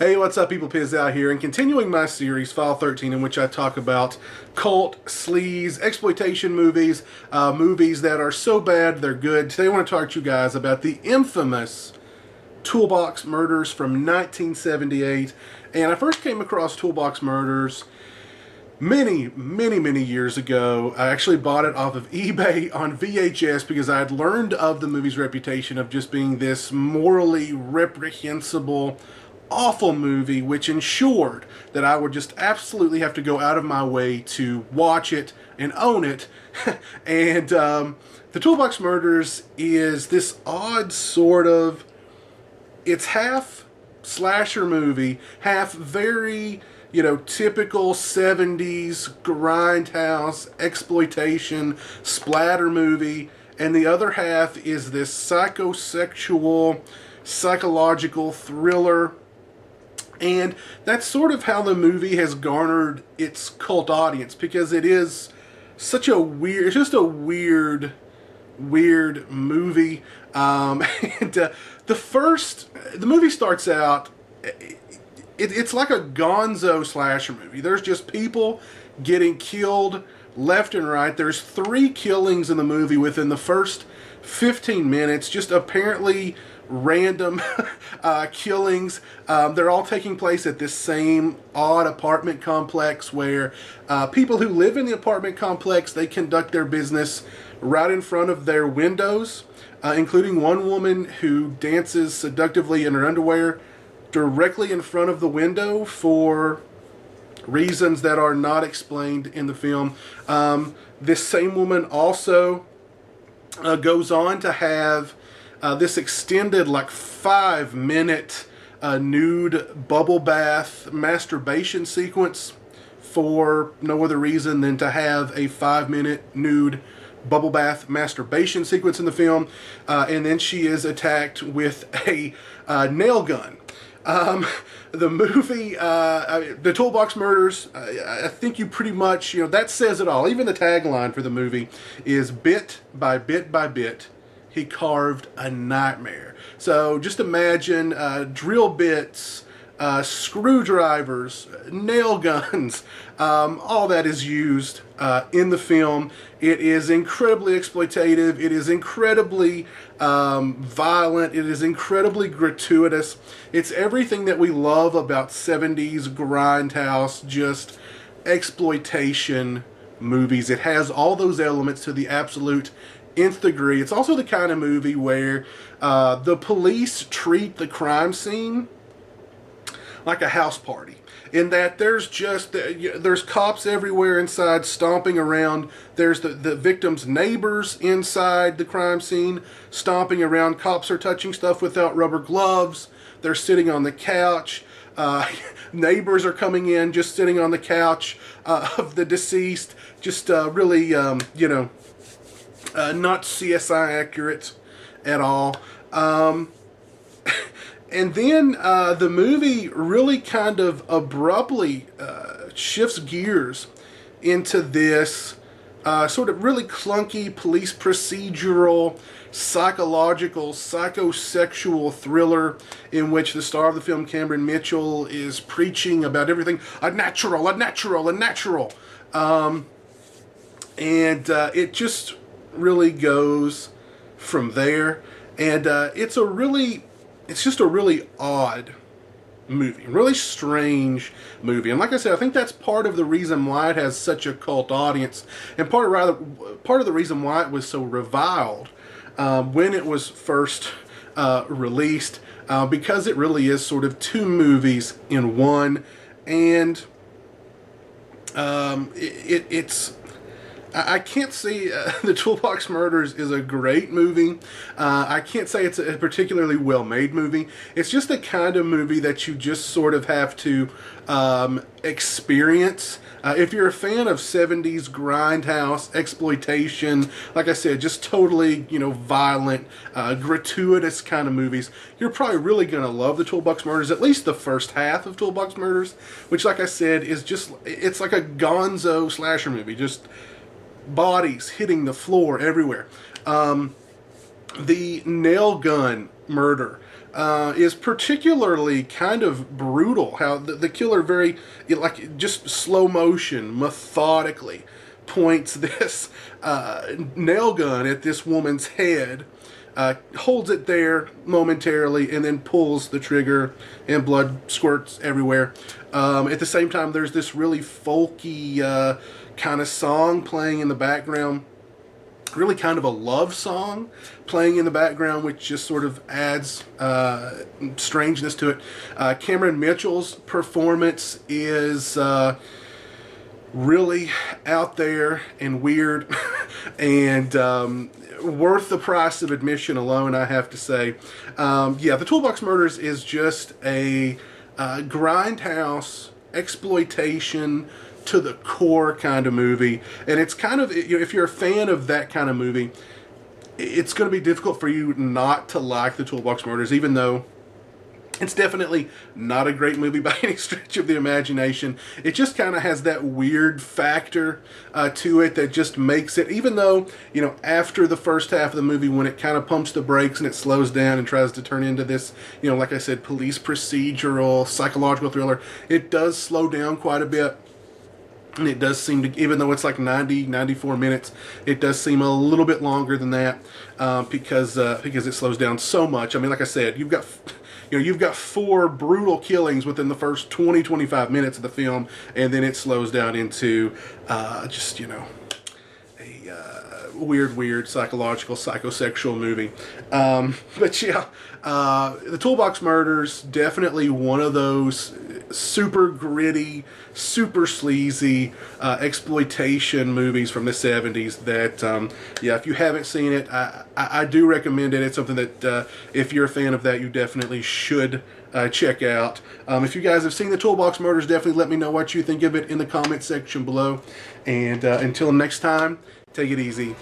Hey, what's up, people? Piz out here, and continuing my series, File 13, in which I talk about cult, sleaze, exploitation movies, movies that are so bad they're good. Today I want to talk to you guys about the infamous Toolbox Murders from 1978. And I first came across Toolbox Murders many years ago. I actually bought it off of eBay on VHS because I had learned of the movie's reputation of just being this morally reprehensible, awful movie, which ensured that I would just absolutely have to go out of my way to watch it and own it. And the Toolbox Murders is this odd sort of, it's half slasher movie, half very, typical 70s grindhouse exploitation splatter movie, and the other half is this psychosexual, psychological thriller. And that's sort of how the movie has garnered its cult audience, because it is such a weird, it's just a weird movie. And the movie starts out, it's like a gonzo slasher movie. There's just people getting killed left and right. There's 3 killings in the movie within the first 15 minutes, just apparently random killings. They're all taking place at this same odd apartment complex where people who live in the apartment complex, they conduct their business right in front of their windows, including one woman who dances seductively in her underwear directly in front of the window for reasons that are not explained in the film. This same woman also goes on to have this extended, like, 5-minute nude bubble bath masturbation sequence for no other reason than to have a 5-minute nude bubble bath masturbation sequence in the film. And then she is attacked with a nail gun. The movie, the Toolbox Murders, I think you pretty much, that says it all. Even the tagline for the movie is bit by bit, he carved a nightmare. So just imagine drill bits, screwdrivers, nail guns, all that is used in the film. It is incredibly exploitative. It is incredibly violent. It is incredibly gratuitous. It's everything that we love about 70s grindhouse, just exploitation movies. It has all those elements to the absolute nth degree. It's also the kind of movie where the police treat the crime scene like a house party, in that there's cops everywhere inside stomping around. There's the victim's neighbors inside the crime scene stomping around. Cops are touching stuff without rubber gloves. They're sitting on the couch. Neighbors are coming in, just sitting on the couch of the deceased, just really, not CSI accurate at all. And then the movie really kind of abruptly shifts gears into this sort of really clunky police procedural, psychological, psychosexual thriller in which the star of the film, Cameron Mitchell, is preaching about everything a natural. And it just really goes from there. And it's just a really odd movie, really strange movie. And like I said, I think that's part of the reason why it has such a cult audience, and part of the reason why it was so reviled when it was first released, because it really is sort of 2 movies in one. And it's I can't say the Toolbox Murders is a great movie. I can't say it's a particularly well-made movie. It's just the kind of movie that you just sort of have to experience. If you're a fan of 70s grindhouse exploitation, like I said, just totally, violent, gratuitous kind of movies, you're probably really going to love the Toolbox Murders, at least the first half of Toolbox Murders, which, like I said, is just, it's like a gonzo slasher movie, just bodies hitting the floor everywhere. The nail gun murder is particularly kind of brutal. How the killer like just slow motion, methodically points this nail gun at this woman's head, holds it there momentarily, and then pulls the trigger, and blood squirts everywhere. At the same time, there's this really folky kind of song playing in the background. Really kind of a love song playing in the background, which just sort of adds strangeness to it. Cameron Mitchell's performance is really out there and weird and worth the price of admission alone, I have to say. Yeah, The Toolbox Murders is just a grindhouse exploitation to the core kind of movie, and it's kind of, if you're a fan of that kind of movie, it's going to be difficult for you not to like The Toolbox Murders, even though it's definitely not a great movie by any stretch of the imagination. It just kind of has that weird factor to it that just makes it, even though, after the first half of the movie, when it kind of pumps the brakes and it slows down and tries to turn into this, like I said, police procedural, psychological thriller, it does slow down quite a bit. And it does seem to, even though it's like 94 minutes, it does seem a little bit longer than that because it slows down so much. I mean, like I said, you've got 4 brutal killings within the first 25 minutes of the film, and then it slows down into just, a weird psychological, psychosexual movie. But yeah, The Toolbox Murders, definitely one of those super gritty, super sleazy exploitation movies from the 70s that, yeah, if you haven't seen it, I do recommend it. It's something that, if you're a fan of that, you definitely should check out. If you guys have seen The Toolbox Murders, definitely let me know what you think of it in the comment section below. And until next time, take it easy.